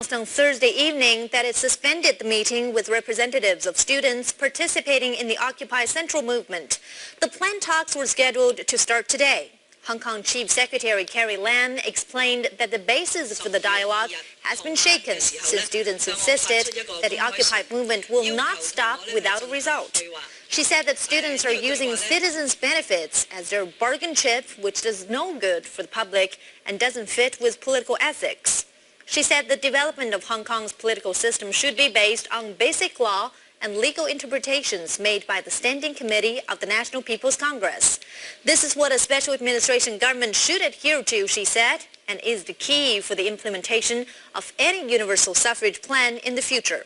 On Thursday evening that it suspended the meeting with representatives of students participating in the Occupy Central movement. The planned talks were scheduled to start today. Hong Kong Chief Secretary Carrie Lam explained that the basis for the dialogue has been shaken since students insisted that the Occupy movement will not stop without a result. She said that students are using citizens' benefits as their bargain chip, which does no good for the public and doesn't fit with political ethics. She said the development of Hong Kong's political system should be based on basic law and legal interpretations made by the Standing Committee of the National People's Congress. This is what a special administration government should adhere to, she said, and is the key for the implementation of any universal suffrage plan in the future.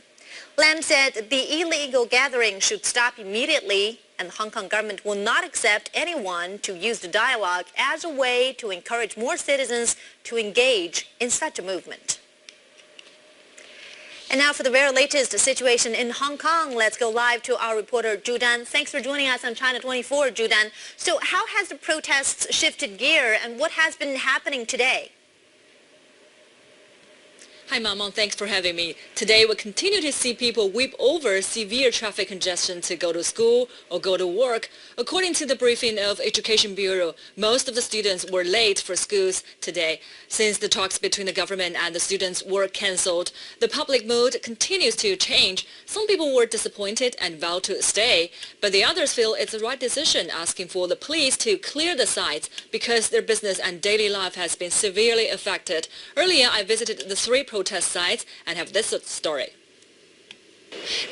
Lam said the illegal gathering should stop immediately, and the Hong Kong government will not accept anyone to use the dialogue as a way to encourage more citizens to engage in such a movement. And now for the very latest situation in Hong Kong, let's go live to our reporter Zhu Dan. Thanks for joining us on China 24, Zhu Dan. So how has the protests shifted gear and what has been happening today? Hi, Mama. Thanks for having me. Today, we'll continue to see people weep over severe traffic congestion to go to school or go to work. According to the briefing of Education Bureau, most of the students were late for schools today. Since the talks between the government and the students were cancelled, the public mood continues to change. Some people were disappointed and vowed to stay, but the others feel it's the right decision, asking for the police to clear the sites because their business and daily life has been severely affected. Earlier, I visited the three protest sites and have this story.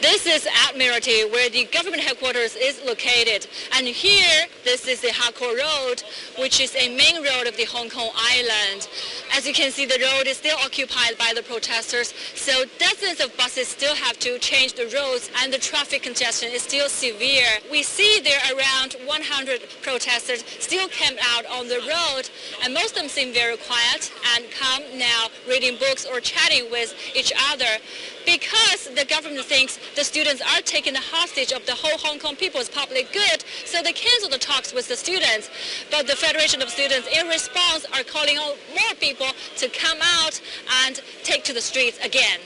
This is Admiralty, where the government headquarters is located. And here, this is the Harcourt Road, which is a main road of the Hong Kong island. As you can see, the road is still occupied by the protesters, so dozens of buses still have to change the roads, and the traffic congestion is still severe. We see there are around 100 protesters still camped out on the road, and most of them seem very quiet and calm now, reading books or chatting with each other. Because the government thinks the students are taking the hostage of the whole Hong Kong people's public good, so they cancel the talks with the students. But the Federation of Students, in response, are calling on more people to come out and take to the streets again.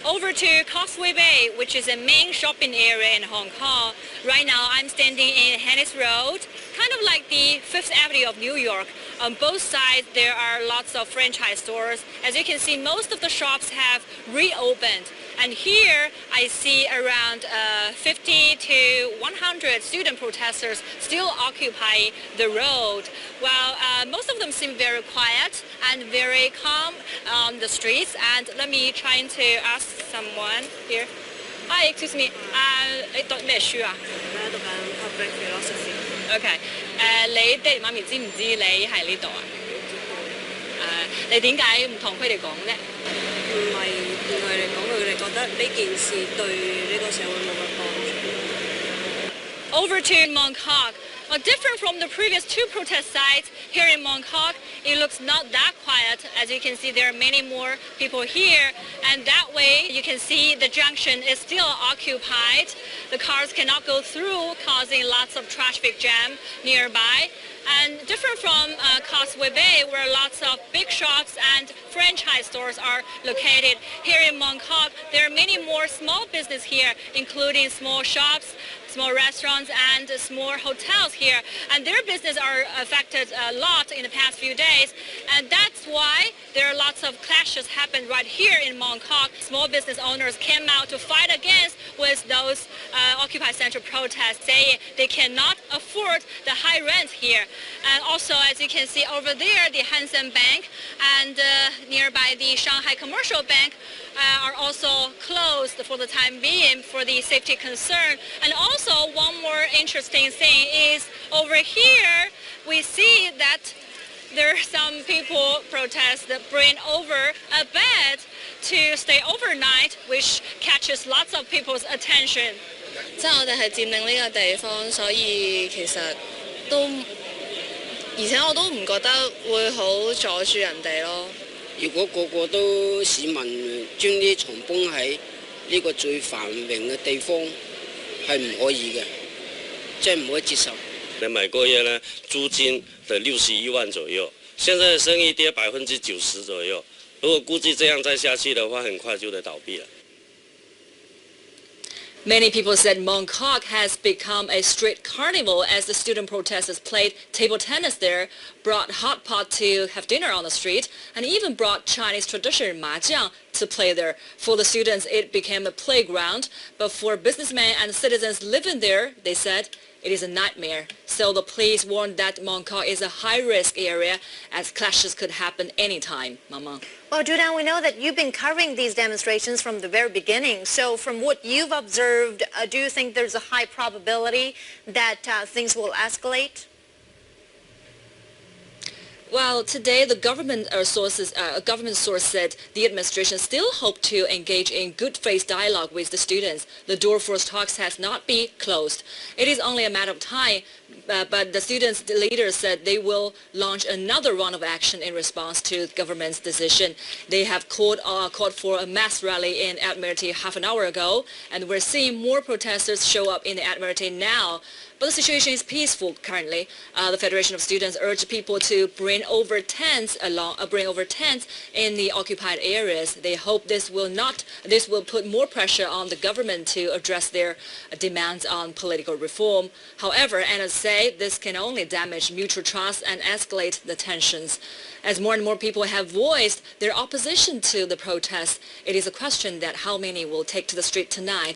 Over to Causeway Bay, which is a main shopping area in Hong Kong. Right now, I'm standing in Hennis Road, kind of like the Fifth Avenue of New York. On both sides, there are lots of franchise stores. As you can see, most of the shops have reopened. And here, I see around 50 to 100 student protesters still occupying the road. Well, most of them seem very quiet and very calm on the streets. And let me try to ask someone here. Hi, excuse me. 你讀咩書啊？讀緊 public philosophy. Okay. 你爹哋媽咪知唔知你喺呢度啊？你點解唔同佢哋講咧？唔係佢哋講，佢哋覺得呢件事對呢個社會冇乜幫助。Over to Mongkok. Different from the previous two protest sites, here in Mongkok, it looks not that quiet. As you can see, there are many more people here. And that way, you can see the junction is still occupied. The cars cannot go through, causing lots of traffic jam nearby. And different from Causeway Bay, where lots of big shops and franchise stores are located, here in Mongkok, there are many more small businesses here, including small shops, small restaurants, and small hotels here. And their business are affected a lot in the past few days. And that's why there are lots of clashes happen right here in Mongkok. Small business owners came out to fight against with those Occupy Central protests, saying they cannot afford the high rent here. And also, as you can see over there, the Hang Seng Bank and nearby the Shanghai Commercial Bank are also closed for the time being for the safety concern. And also, one more interesting thing is over here, we see that there are some people protest that bring over a bed to stay overnight, which catches lots of people's attention. 即係我哋係佔領呢個地方，所以其實都，而且我都唔覺得會好阻住人哋咯。如果個個都市民將啲床搬喺呢個最繁榮嘅地方，係唔可以嘅，即係唔可以接受。那每个月呢，租金的61万左右，现在生意跌90%左右，如果估计这样再下去的话，很快就得倒闭了。Many people said Mongkok has become a street carnival as the student protesters played table tennis there, brought hot pot to have dinner on the street, and even brought Chinese tradition mahjong to play there. For the students, it became a playground, but for businessmen and citizens living there, they said, it is a nightmare. So the police warned that Mongkok is a high-risk area as clashes could happen anytime. Mama. Well, Judan, we know that you've been covering these demonstrations from the very beginning. So from what you've observed, do you think there's a high probability that things will escalate? Well, today the government source said the administration still hope to engage in good faith dialogue with the students. The door for talks has not been closed. It is only a matter of time, but the students' leaders said they will launch another round of action in response to the government's decision. They have called for a mass rally in Admiralty half an hour ago, and we're seeing more protesters show up in the Admiralty now. But the situation is peaceful currently. The Federation of Students urged people to bring over tents in the occupied areas. They hope this will put more pressure on the government to address their demands on political reform. However, analysts say this can only damage mutual trust and escalate the tensions. As more and more people have voiced their opposition to the protests, it is a question that how many will take to the street tonight.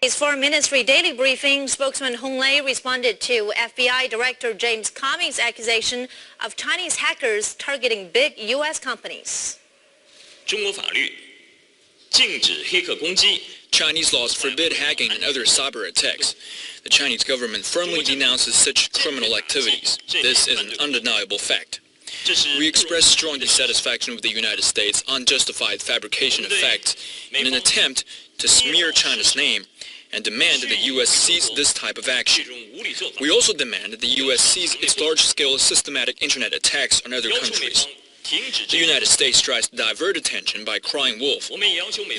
Today's Foreign Ministry Daily Briefing, spokesman Hong Lei responded to FBI Director James Comey's accusation of Chinese hackers targeting big U.S. companies. Chinese laws forbid hacking and other cyber attacks. The Chinese government firmly denounces such criminal activities. This is an undeniable fact. We express strong dissatisfaction with the United States' unjustified fabrication of facts in an attempt to smear China's name and demand that the U.S. cease this type of action. We also demand that the U.S. cease its large-scale systematic internet attacks on other countries. The United States tries to divert attention by crying wolf.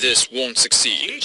This won't succeed.